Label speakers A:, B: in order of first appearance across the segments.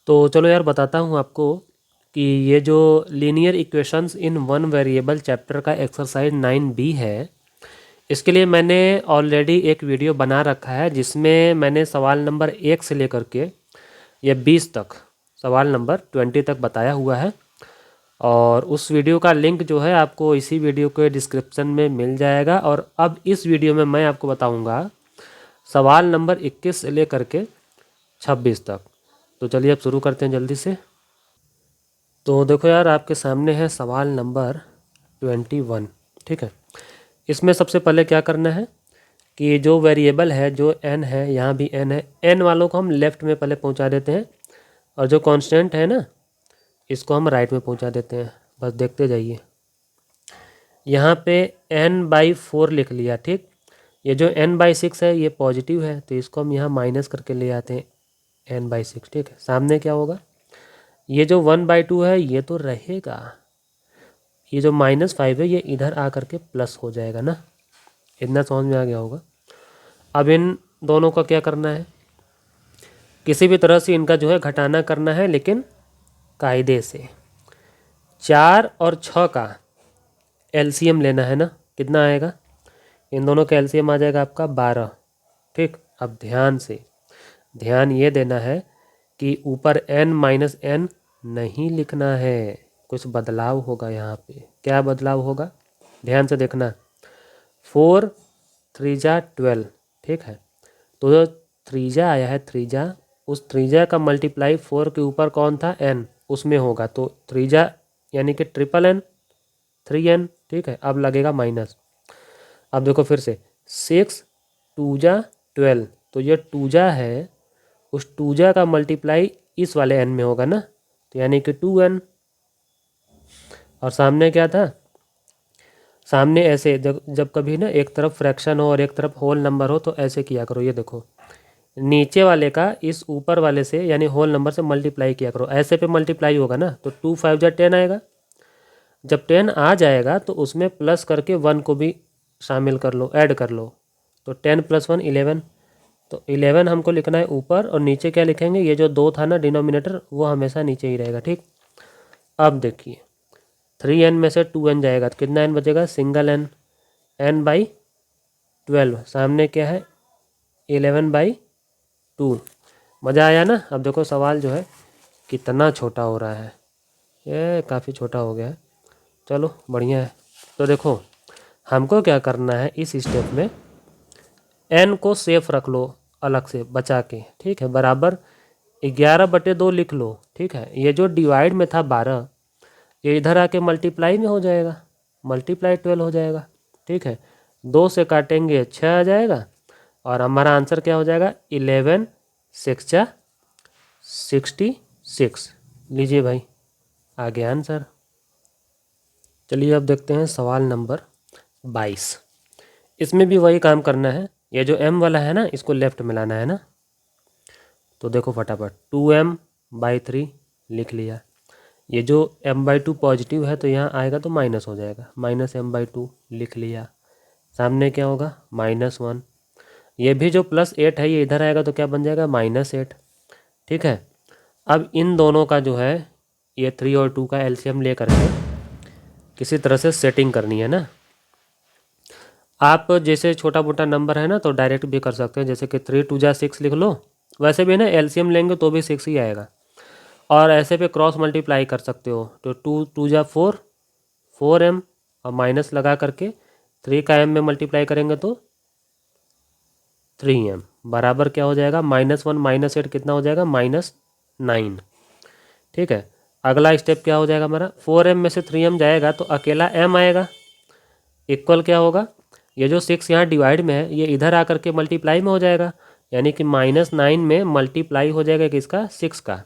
A: तो चलो यार बताता हूँ आपको कि ये जो linear equations in one variable chapter का एक्सरसाइज 9B है, इसके लिए मैंने ऑलरेडी एक वीडियो बना रखा है जिसमें मैंने सवाल नंबर 1 से लेकर के ये 20 तक, सवाल नंबर 20 तक बताया हुआ है। और उस वीडियो का लिंक जो है आपको इसी वीडियो के डिस्क्रिप्शन में मिल जाएगा। और अब इस वीडियो में मैं आपको बताऊंगा सवाल नंबर 21 से लेकर के 26 तक। तो चलिए अब शुरू करते हैं जल्दी से। तो देखो यार, आपके सामने है सवाल नंबर 21। ठीक है, इसमें सबसे पहले क्या करना है कि जो वेरिएबल है, जो n है, यहाँ भी n है, n वालों को हम लेफ़्ट में पहले पहुँचा देते हैं और जो कांस्टेंट है ना, इसको हम राइट में पहुँचा देते हैं। बस देखते जाइए। यहाँ पे n/4 लिख लिया। ठीक, ये जो n/6 है ये पॉजिटिव है, तो इसको हम यहाँ माइनस करके ले आते हैं n/6। ठीक है, सामने क्या होगा, ये जो 1/2 है ये तो रहेगा, ये जो -5 है ये इधर आ करके प्लस हो जाएगा ना। इतना समझ में आ गया होगा। अब इन दोनों का क्या करना है, किसी भी तरह से इनका जो है घटाना करना है, लेकिन कायदे से। 4 और 6 का एलसीएम लेना है ना। कितना आएगा, इन दोनों का एलसीएम आ जाएगा आपका 12। ठीक, अब ध्यान ये देना है कि ऊपर n-n नहीं लिखना है, कुछ बदलाव होगा यहाँ पे। क्या बदलाव होगा, ध्यान से देखना। 4 3 12। ठीक है, तो जो 3 आया है, 3 उस 3 का मल्टीप्लाई 4 के ऊपर कौन था, n, उसमें होगा। तो 3 यानी कि n 3n। ठीक है, अब लगेगा माइनस। अब देखो फिर से 6 2 12, तो ये 2 है, उस 2 का मल्टीप्लाई इस वाले n में होगा ना, तो यानी कि 2n। और सामने क्या था, सामने ऐसे जब कभी ना एक तरफ फ्रैक्शन हो और एक तरफ होल नंबर हो तो ऐसे किया करो। ये देखो, नीचे वाले का इस ऊपर वाले से यानी होल नंबर से मल्टीप्लाई किया करो। ऐसे पे मल्टीप्लाई होगा ना, तो 2 5 10 आएगा। जब 10 आ जाएगा तो उसमें प्लस करके 1 को भी शामिल कर लो, ऐड कर लो। तो 10 + 1 11। तो 11 हमको लिखना है ऊपर, और नीचे क्या लिखेंगे, ये जो 2 था ना डिनोमिनेटर, वो हमेशा नीचे ही रहेगा। ठीक, अब देखिए 3n में से 2n जाएगा तो कितना n बचेगा, सिंगल n, n/12। सामने क्या है, 11/2। मज़ा आया ना। अब देखो सवाल जो है कितना छोटा हो रहा है, ये काफ़ी छोटा हो गया है। चलो बढ़िया है। तो देखो हमको क्या करना है इस स्टेप में, n को सेफ रख लो अलग से बचा के। ठीक है, बराबर 11/2 लिख लो। ठीक है, ये जो डिवाइड में था 12, ये इधर आके मल्टीप्लाई में हो जाएगा, मल्टीप्लाई 12 हो जाएगा। ठीक है, 2 से काटेंगे 6 आ जाएगा, और हमारा आंसर क्या हो जाएगा, 11 6 66। लीजिए भाई, आ गया आंसर। चलिए अब देखते हैं सवाल नंबर 22। इसमें भी वही काम करना है। ये जो m वाला है ना, इसको लेफ्ट में लाना है ना। तो देखो फटाफट 2m/3 लिख लिया। ये जो m/2 पॉजिटिव है तो यहाँ आएगा तो माइनस हो जाएगा, -m/2 लिख लिया। सामने क्या होगा, -1। ये भी जो +8 है ये इधर आएगा तो क्या बन जाएगा, -8। ठीक है, अब इन दोनों का जो है ये 3 और 2 का एलसीएम ले करके किसी तरह से सेटिंग करनी है ना। आप जैसे छोटा मोटा नंबर है ना तो डायरेक्ट भी कर सकते हैं, जैसे कि 3 2 6 लिख लो। वैसे भी ना एलसीएम लेंगे तो भी 6 ही आएगा। और ऐसे पे क्रॉस मल्टीप्लाई कर सकते हो, तो 2 2 4 4m, और माइनस लगा करके 3 का m में मल्टीप्लाई करेंगे तो 3m बराबर क्या हो जाएगा, -1 -8 कितना हो जाएगा, -9। ठीक है, अगला स्टेप क्या हो जाएगा हमारा, 4m में से 3m जाएगा तो अकेला m आएगा। इक्वल क्या होगा, ये जो 6 यहाँ डिवाइड में है ये इधर आकर के मल्टीप्लाई में हो जाएगा, यानी कि -9 में मल्टीप्लाई हो जाएगा किसका, 6 का।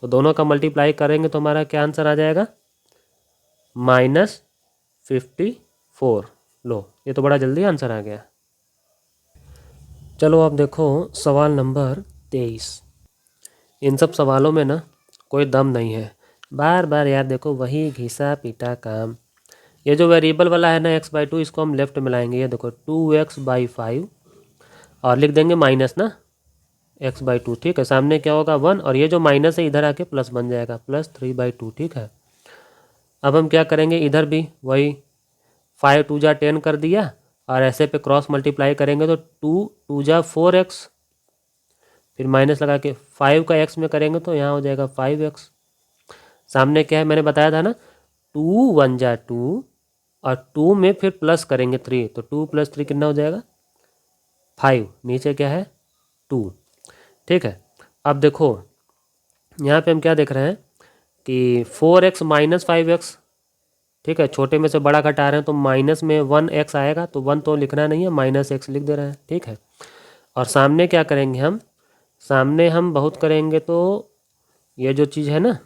A: तो दोनों का मल्टीप्लाई करेंगे तो हमारा क्या आंसर आ जाएगा, -54। लो, ये तो बड़ा जल्दी आंसर आ गया। चलो अब देखो सवाल नंबर 23। इन सब सवालों में ना कोई दम नहीं है, बार बार यार देखो वही घिसा पीटा काम। ये जो वेरिएबल वाला है ना x/2, इसको हम लेफ्ट में लाएंगे। ये देखो 2x/5 और लिख देंगे माइनस ना, x/2, ठीक है। सामने क्या होगा 1, और ये जो माइनस है इधर आके प्लस बन जाएगा, +3/2, ठीक है। अब हम क्या करेंगे, इधर भी वही 5 2 जा 10 कर दिया, और ऐसे पे क्रॉस मल्टीप्लाई करेंगे तो 2 2 जा 4x, फिर माइनस लगा के 5 का x में करेंगे तो यहाँ हो जाएगा 5x। सामने क्या है मैंने बताया था ना, 2 1 जा 2, और 2 में फिर प्लस करेंगे 3, तो 2 + 3 कितना हो जाएगा 5, नीचे क्या है 2, ठीक है। अब देखो यहाँ पे हम क्या देख रहे हैं कि 4x - 5x, ठीक है। छोटे में से बड़ा घटा रहे हैं तो माइनस में 1x आएगा, तो 1 तो लिखना नहीं है, -x लिख दे रहे हैं, ठीक है। और सामने क्या करेंगे हम, सामने हम बहुत करेंगे तो ये जो चीज़ है ना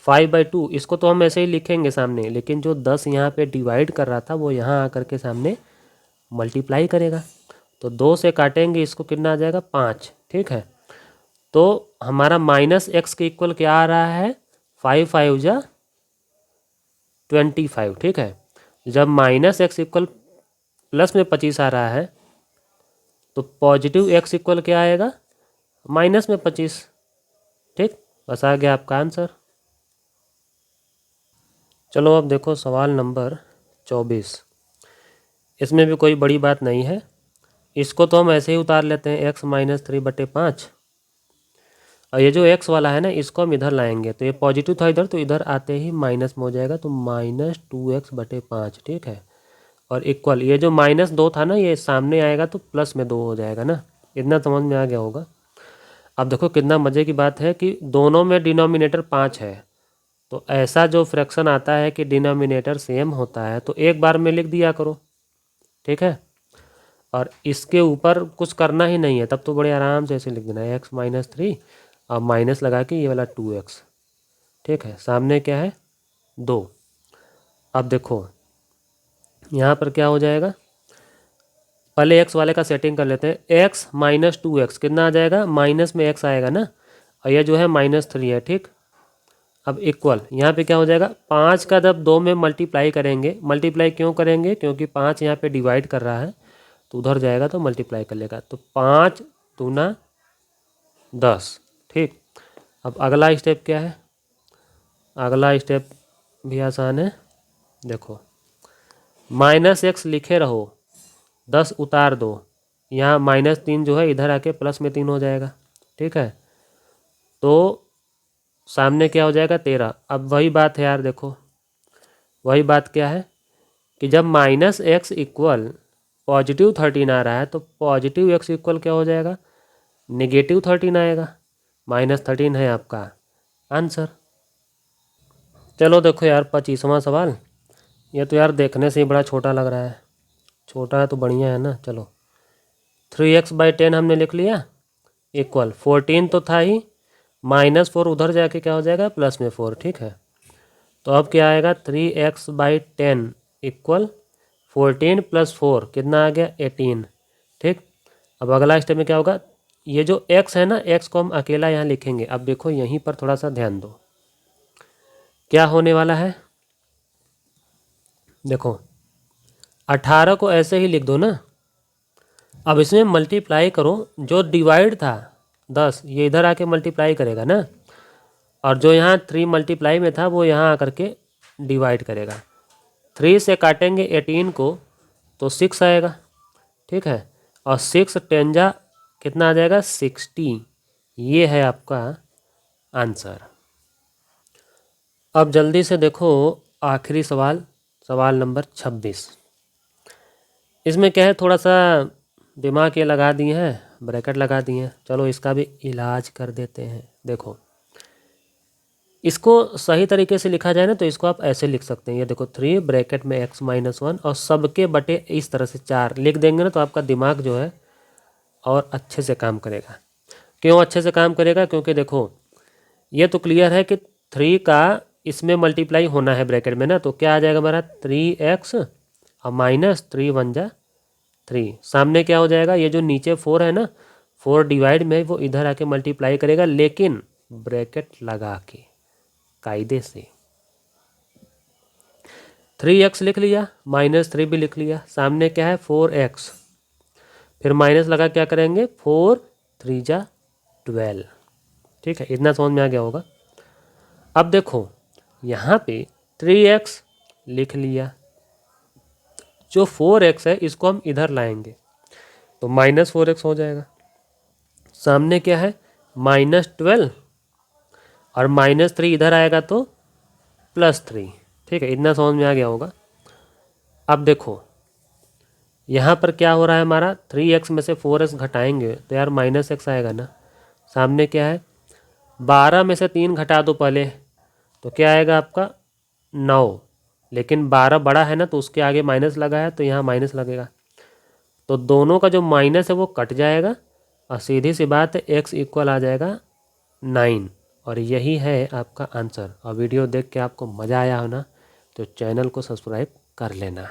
A: 5/2, इसको तो हम ऐसे ही लिखेंगे सामने, लेकिन जो 10 यहाँ पे डिवाइड कर रहा था वो यहाँ आकर के सामने मल्टीप्लाई करेगा, तो 2 से काटेंगे इसको, कितना आ जाएगा 5, ठीक है। तो हमारा -x के इक्वल क्या आ रहा है, 5 5 जा 25, ठीक है। जब -x इक्वल प्लस में 25 आ रहा है तो पॉजिटिव x इक्वल क्या आएगा, माइनस में 25, ठीक। बस आ गया आपका आंसर। चलो अब देखो सवाल नंबर 24। इसमें भी कोई बड़ी बात नहीं है, इसको तो हम ऐसे ही उतार लेते हैं, x - 3/5, और ये जो x वाला है ना इसको हम इधर लाएंगे, तो ये पॉजिटिव था इधर, तो इधर आते ही माइनस में हो जाएगा, तो -2x/5, ठीक है। और इक्वल ये जो -2 था ना ये सामने आएगा तो प्लस में 2 हो जाएगा ना, इतना समझ में आ गया होगा। अब देखो कितना मज़े की बात है कि दोनों में डिनोमिनेटर 5 है, तो ऐसा जो फ्रैक्शन आता है कि डिनोमिनेटर सेम होता है तो एक बार में लिख दिया करो, ठीक है। और इसके ऊपर कुछ करना ही नहीं है, तब तो बड़े आराम से ऐसे लिख देना है, x - 3 और माइनस लगा के ये वाला 2x, ठीक है। सामने क्या है 2। अब देखो यहाँ पर क्या हो जाएगा, पहले x वाले का सेटिंग कर लेते हैं, x - 2x कितना आ जाएगा, माइनस में x आएगा ना, और यह जो है -3 है, ठीक। अब इक्वल यहाँ पे क्या हो जाएगा, 5 का जब 2 में मल्टीप्लाई करेंगे, मल्टीप्लाई क्यों करेंगे, क्योंकि 5 यहाँ पे डिवाइड कर रहा है तो उधर जाएगा तो मल्टीप्लाई कर लेगा, तो 5 दूना 10, ठीक। अब अगला स्टेप क्या है, अगला स्टेप भी आसान है, देखो -x लिखे रहो, 10 उतार दो, यहाँ -3 जो है इधर आके प्लस में 3 हो जाएगा, ठीक है। तो सामने क्या हो जाएगा 13। अब वही बात है यार, देखो वही बात क्या है कि जब -x इक्वल +13 आ रहा है तो पॉजिटिव x इक्वल क्या हो जाएगा, -13 आएगा, -13 है आपका आंसर। चलो देखो यार 25वां सवाल, ये तो यार देखने से ही बड़ा छोटा लग रहा है, छोटा है तो बढ़िया है ना। चलो 3x/10 हमने लिख लिया, इक्वल 14 तो था ही, -4 उधर जाके क्या हो जाएगा प्लस में 4, ठीक है। तो अब क्या आएगा, 3x/10 इक्वल 14 + 4 कितना आ गया 18, ठीक। अब अगला स्टेप में क्या होगा, ये जो x है ना, x को हम अकेला यहाँ लिखेंगे। अब देखो यहीं पर थोड़ा सा ध्यान दो, क्या होने वाला है, देखो 18 को ऐसे ही लिख दो ना, अब इसमें मल्टीप्लाई करो, जो डिवाइड था 10 ये इधर आके मल्टीप्लाई करेगा ना, और जो यहाँ 3 मल्टीप्लाई में था वो यहाँ आकर के डिवाइड करेगा। 3 से काटेंगे 18 को तो 6 आएगा, ठीक है। और 6 10 जा कितना आ जाएगा 60, ये है आपका आंसर। अब जल्दी से देखो आखिरी सवाल, सवाल नंबर 26। इसमें क्या है, थोड़ा सा दिमाग ये लगा दिए हैं, ब्रैकेट लगा दिए हैं, चलो इसका भी इलाज कर देते हैं। देखो इसको सही तरीके से लिखा जाए ना तो इसको आप ऐसे लिख सकते हैं, ये देखो 3 ब्रैकेट में x - 1 और सबके बटे इस तरह से 4 लिख देंगे ना, तो आपका दिमाग जो है और अच्छे से काम करेगा। क्यों अच्छे से काम करेगा, क्योंकि देखो ये तो क्लियर है कि 3 का इसमें मल्टीप्लाई होना है ब्रैकेट में ना, तो क्या आ जाएगा हमारा 3x और -3 1 जा 3, सामने क्या हो जाएगा, ये जो नीचे 4 है ना 4 डिवाइड में वो इधर आके मल्टीप्लाई करेगा, लेकिन ब्रैकेट लगा के कायदे से। 3x लिख लिया, -3 भी लिख लिया, सामने क्या है 4x, फिर माइनस लगा क्या करेंगे 4 3 जा 12। ठीक है, इतना समझ में आ गया होगा। अब देखो यहाँ पे 3x लिख लिया, जो 4x है इसको हम इधर लाएंगे तो -4x हो जाएगा। सामने क्या है -12 और -3 इधर आएगा तो +3। ठीक है, इतना समझ में आ गया होगा। अब देखो यहाँ पर क्या हो रहा है हमारा, 3x में से 4x घटाएंगे तो यार -x आएगा ना। सामने क्या है 12 में से 3 घटा दो पहले तो क्या आएगा आपका 9, लेकिन 12 बड़ा है ना तो उसके आगे माइनस लगा है तो यहाँ माइनस लगेगा, तो दोनों का जो माइनस है वो कट जाएगा और सीधी सी बात है x इक्वल आ जाएगा 9। और यही है आपका आंसर। और वीडियो देख के आपको मज़ा आया हो ना तो चैनल को सब्सक्राइब कर लेना।